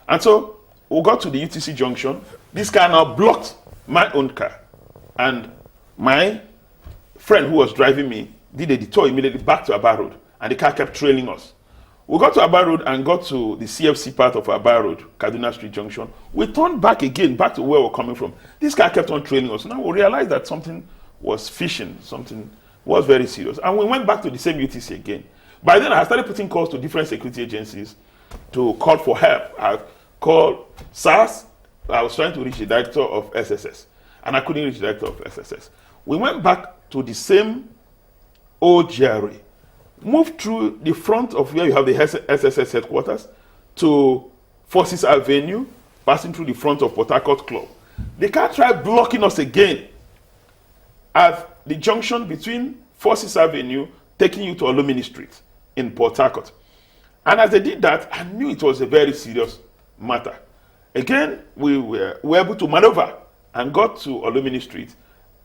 And so we got to the UTC junction. This car now blocked my own car. And my friend who was driving me did a detour immediately back to Aba Road. And the car kept trailing us. We got to Aba Road and got to the CFC part of Aba Road, Kaduna Street Junction. We turned back again, back to where we were coming from. This car kept on trailing us. Now we realized that something was fishing, something was very serious. And we went back to the same UTC again. By then, I started putting calls to different security agencies to call for help. I called SARS. I was trying to reach the director of SSS, and I couldn't reach the director of SSS. We went back to the same old GRA, moved through the front of where you have the SSS headquarters to Forces Avenue, passing through the front of Port Harcourt Club. The car tried blocking us again at the junction between Forces Avenue, taking you to Olumini Street in Port Harcourt. And as they did that, I knew it was a very serious matter. Again, we were able to maneuver and got to Olumini Street.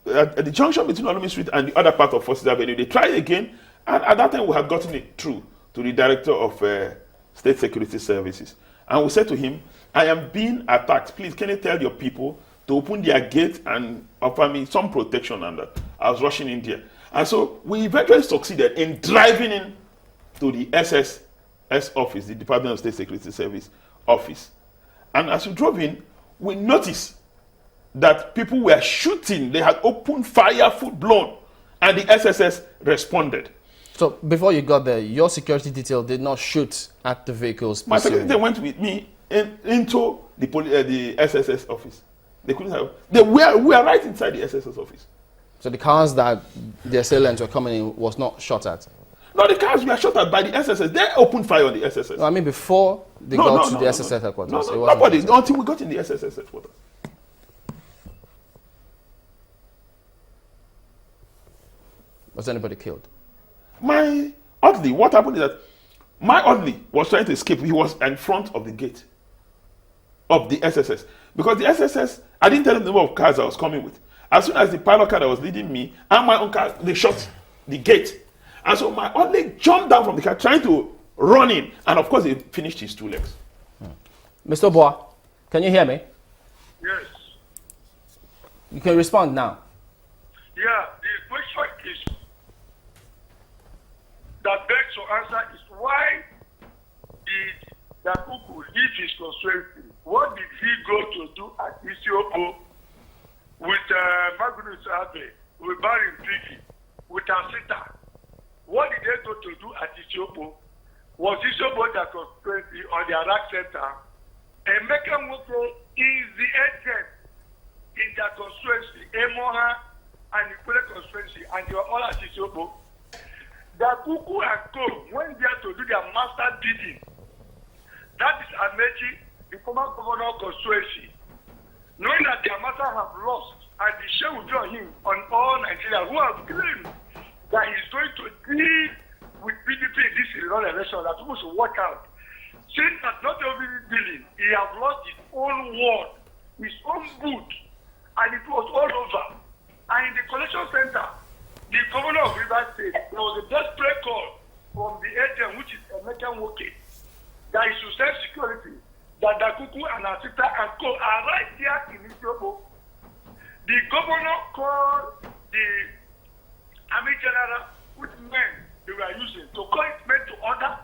At the junction between Olumini Street and the other part of Forces Avenue, they tried again, and at that time we had gotten it through to the director of State Security Services. And we said to him, I am being attacked. Please, can you tell your people to open their gate and offer me some protection? And I was rushing in there. And so we eventually succeeded in driving in to the SSS office, the Department of State Security Service office. And as we drove in, we noticed that people were shooting. They had opened fire, full blown, and the SSS responded. So before you got there, your security detail did not shoot at the vehicles. My security detail went with me into the SSS office. They couldn't have. We were right inside the SSS office. So the cars that the assailants were coming in was not shot at? No, the cars were shot at by the SSS. They opened fire on the SSS. No, I mean before they got to the SSS headquarters. No, nobody, until we got in the SSS headquarters. Was anybody killed? My Oddly, what happened is that my Oddly was trying to escape. He was in front of the gate of the SSS. Because the SSS, I didn't tell him the number of cars I was coming with. As soon as the pilot car that was leading me and my own car, they shot the gate. And so my Oddly jumped down from the car trying to run in. And of course, he finished his 2 legs. Mr. Obuah, can you hear me? Yes. You can respond now. Yeah, the question is, that begs to answer is why did Dakuku leave his constituency? What did he go to do at Isiokpo with Magnus Abe, with Barry Piki, with Asita? What did they go to do at Isiokpo? Was Isiokpo their constituency or their rack center? And Emeka Nwoke is the agent in their constituency, Emoha and Ikule constituency, and they were all at Isiokpo. Dakuku and Co went there to do their master bidding. That is Amechi, the former governor of constituency. Knowing that their master have lost, and the shame will be on him, on all Nigerians who have claimed that he is going to deal with PDP in this election, that people should watch out. Since that not only dealing, he has lost his own word, his own boot, and it was all over. And in the collection center, the governor of Rivers State, there was a desperate call from the agent, which is Emeka Nwoke, that is to save security, that Dakuku and Asita and Co are right there in Isiokpo. The governor called the Army General, which men they were using, to call it men to order.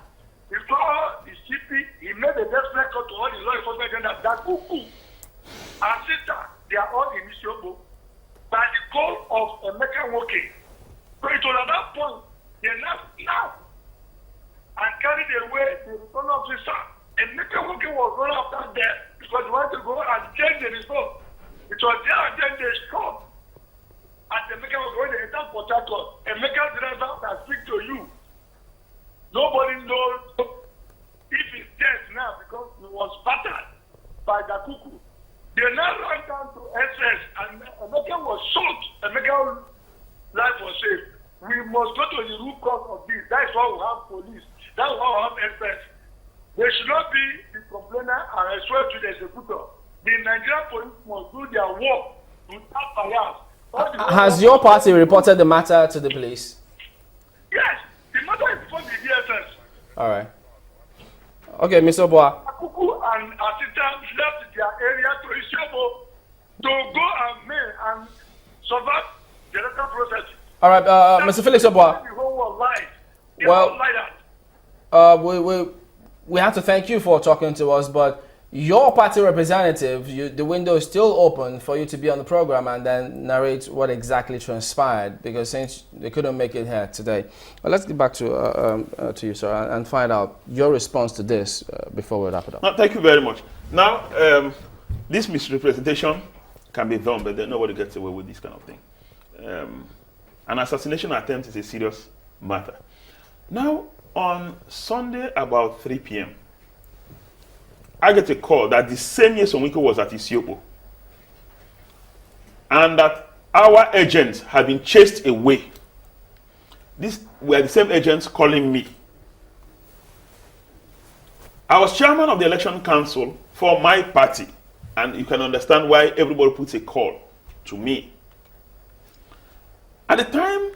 He called the CP, he made a desperate call to all the law enforcement agents that Dakuku, Asita, they are all in Isiokpo by the call of Emeka Nwoke. So it was at that point, they left now and carried away the return officer. And Emeka Nwoke was run after there because he wanted to go and change the result. It was there and then they shot at Emeka Nwoke when they entered Port Harcourt. Emeka didn't have to speak to you. Nobody knows if he's dead now because he was battered by Dakuku. They now ran down to SS and Emeka was shot. Emeka's life was saved. We must go to the root cause of this. That's why we have police. That's why we have SS. They should not be the complainer and swear to the executor. The Nigerian police must do their work without bias. Has your party reported the matter to the police? Yes, the matter is before the DSS. All right. Okay, Mr. Obuah. Dakuku and assistants left their area to Isiobo to go and mail and subvert the electoral process. All right, Mr. Felix Obuah. The whole world lied. They Well, don't lie that. We have to thank you for talking to us, but your party representative, the window is still open for you to be on the program and then narrate what exactly transpired, because since they couldn't make it here today. Well, let's get back to you, sir, and find out your response to this before we wrap it up. No, thank you very much. Now, this misrepresentation can be done, but then nobody gets away with this kind of thing. An assassination attempt is a serious matter. Now, on Sunday about 3 p.m., I get a call that the same Nyesom Wike was at Isiopo, and that our agents had been chased away. These were the same agents calling me. I was chairman of the election council for my party, and you can understand why everybody puts a call to me. At the time,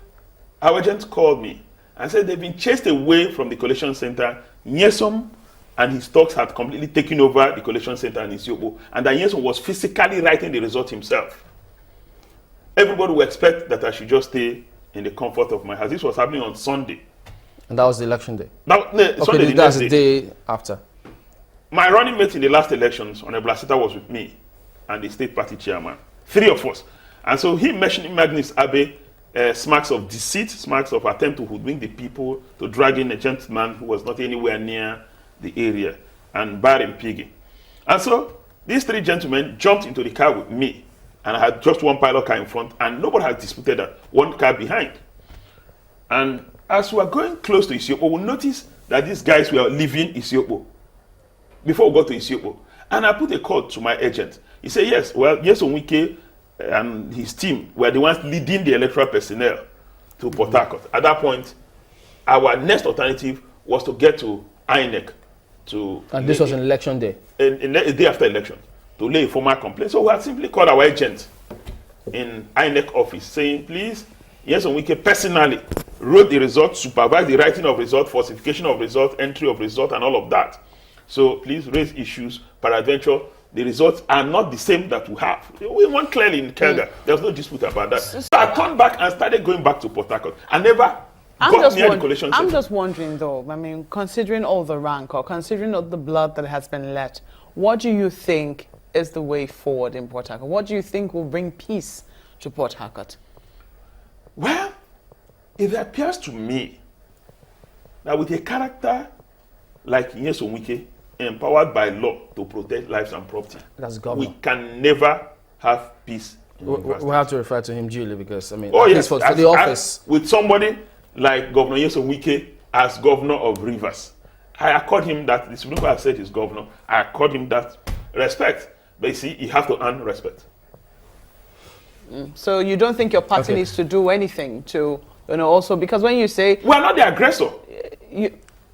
our agent called me and said they've been chased away from the collation center. Nyesom and his thugs had completely taken over the collation center in Isiopo, and that Nyesom was physically writing the result himself. Everybody would expect that I should just stay in the comfort of my house. This was happening on Sunday. And that was the election day? Sunday, that's the day after. My running mate in the last elections, Honorable Asita, was with me and the state party chairman. 3 of us. And so he mentioned Magnus Abe, smacks of deceit, smacks of attempt to hoodwink the people, to drag in a gentleman who was not anywhere near the area, and Baron Piggy. And so these 3 gentlemen jumped into the car with me, and I had just one pilot car in front, and nobody had disputed that, one car behind. And as we were going close to Isiopo, we noticed that these guys were leaving Isiopo before we got to Isiopo. And I put a call to my agent. He said, yes, well, Nyesom Wike and his team were the ones leading the electoral personnel to Port Harcourt. At that point, our next alternative was to get to INEC. And this was an election day? A day after election, to lay a formal complaint. So we had simply called our agent in INEC office saying, please, Nyesom Wike personally wrote the result, supervised the writing of result, falsification of result, entry of result, and all of that. So please raise issues. Peradventure, the results are not the same that we have. We went clearly in Kelga. There's no dispute about that. So I turned back and started going back to Port Harcourt. I never got near the collation center. I'm just wondering though, I mean, considering all the rancor, considering all the blood that has been let, what do you think is the way forward in Port Harcourt? What do you think will bring peace to Port Harcourt? Well, it appears to me that with a character like Nyesom Wike, empowered by law to protect lives and property, we can never have peace. We have to refer to him duly because, I mean, for the office. With somebody like Governor Nyesom Wike as governor of Rivers, I accord him that, the Supreme Court has said he's governor, I accord him that respect. But you see, you have to earn respect. So you don't think your party needs to do anything to, also, because when you say... We're not the aggressor.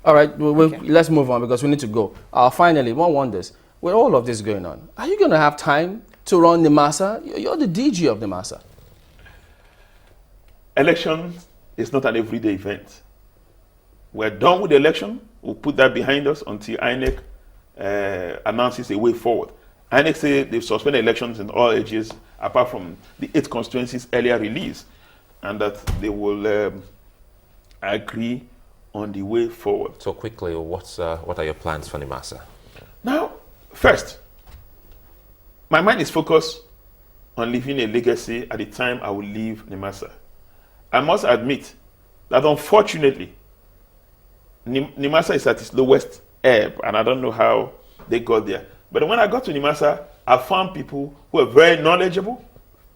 All right, let's move on because we need to go. Finally, one wonders, with all of this going on, are you going to have time to run Nimasa? You're the DG of Nimasa. Election is not an everyday event. We're done with the election. We'll put that behind us until INEC announces a way forward. INEC say they've suspended elections in all ages apart from the 8 constituencies earlier released, and that they will agree on the way forward. So quickly, what are your plans for Nimasa? Now, first, my mind is focused on leaving a legacy at the time I will leave Nimasa. I must admit that unfortunately, Nimasa is at its lowest ebb, and I don't know how they got there. But when I got to Nimasa, I found people who are very knowledgeable,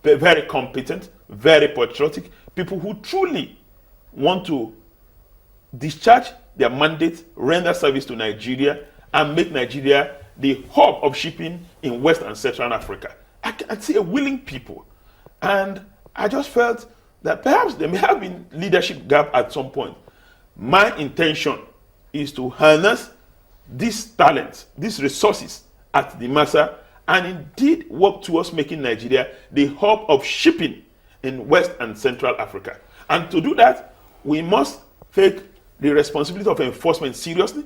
very competent, very patriotic, people who truly want to discharge their mandate, render service to Nigeria, and make Nigeria the hub of shipping in West and Central Africa. I'd see a willing people. And I just felt that perhaps there may have been leadership gap at some point. My intention is to harness these talents, these resources at the Nimasa, and indeed work towards making Nigeria the hub of shipping in West and Central Africa. And to do that, we must take the responsibility of enforcement seriously,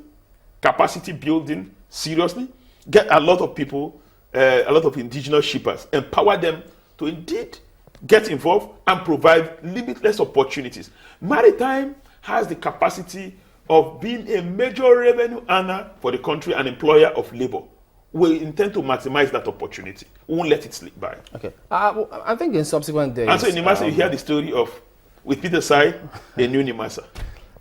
capacity building seriously, get a lot of people, a lot of indigenous shippers, empower them to indeed get involved and provide limitless opportunities. Maritime has the capacity of being a major revenue earner for the country and employer of labor. We intend to maximize that opportunity. We won't let it slip by. Okay. I think in subsequent days. And so in Nimasa, you hear the story of, with Peterside, a new Nimasa.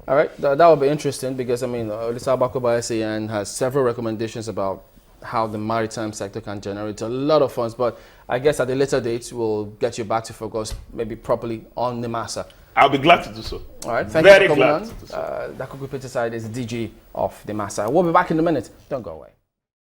All right, that will be interesting because, I mean, Olisa Bakobayasian has several recommendations about how the maritime sector can generate a lot of funds, but I guess at a later date, we'll get you back to focus maybe properly on Nimasa. I'll be glad to do so. All right, thank Very you for coming glad on. Dakuku Peterside is the DG of Nimasa. We'll be back in a minute. Don't go away.